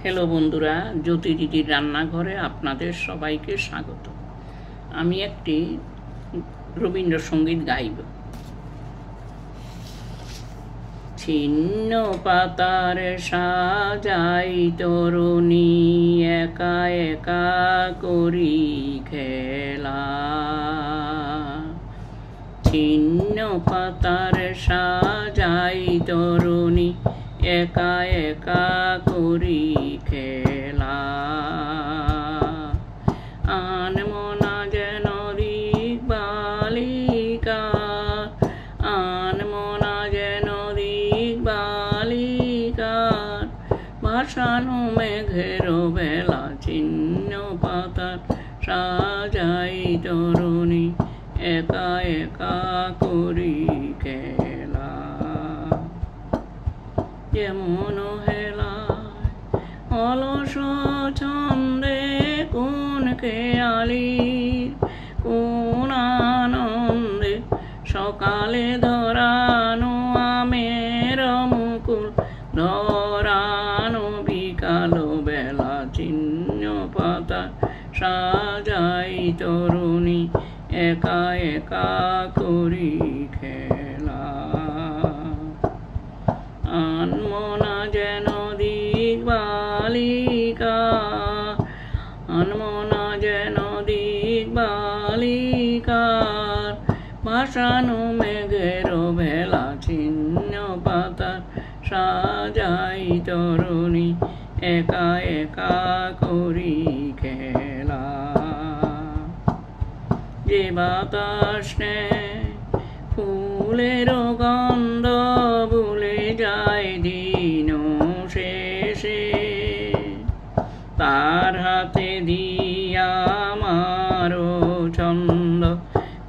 Hello বন্ধুরা, জ্যোতি দিদির রান্নাঘরে আপনাদের সবাইকে স্বাগত। আমি একটি রবীন্দ্রসঙ্গীত গাইব। ছিন্ন পাতার সাজাই তরুণী, একা একা করি খেলা। ছিন্ন পাতার সাজাই তরুণী, একা একা করি খেলা। আনমনা যেন দিক বালিকা, আনমনা যেন দিক বালিকার, ভাসানো মেঘের বেলা। ছিন্ন পাতার সাজাই তরুণী, একা একা করি খেলা। যেমন হেলায় অলস ছন্দে কোন খেয়ালির, কোন আনন্দে সকালে ধরানো আমের মুকুল, ধরানো বিকাল বেলা। ছিন্ন পাতা সাজাই তরুণী, একা একা করি খেলা। আনমনা যেন দিক বালিকা, আনমনা যেন দিক বালিকার, ভাসানো মেঘের ভেলা। ছিন্ন পাতার সাজাই তরুণী, একা একা করি খেলা। যে বাতাস নেয় ফুলের গন্ধ, ভুলে যায় দিন শেষে, তার হাতে দিয়া আমারও ছন্দ,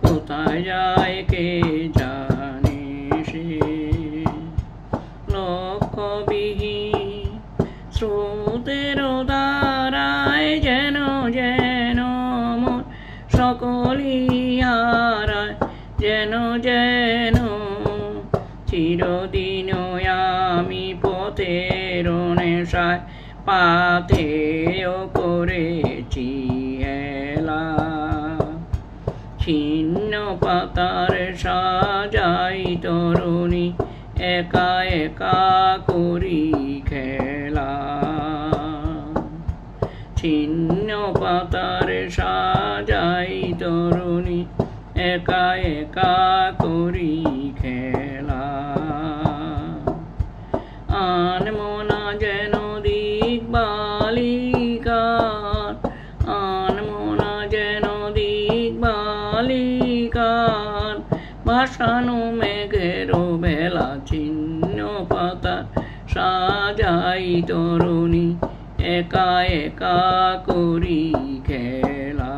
কোথায় যায় কে জানে সে। লক্ষ্যবিহীন স্রোতের ধারায় যেন যেন মোর সকলই হারায়, যেন যেন চিরদিন আমি পথের নেশায় পাথেয় করেছি হেলা। ছিন্ন পাতার সাজাই তরুণী, একা একা করি খেলা। ছিন্ন পাতার সাজাই তরুণী, একা একা করি খেলা। আনমনা যেন দিক বালিকার, আনমনা যেন দিক বালিকার, ভাসানো মেঘের বেলা। ছিন্ন পাতা সাজাই তরুণী, একা একা করি খেলা।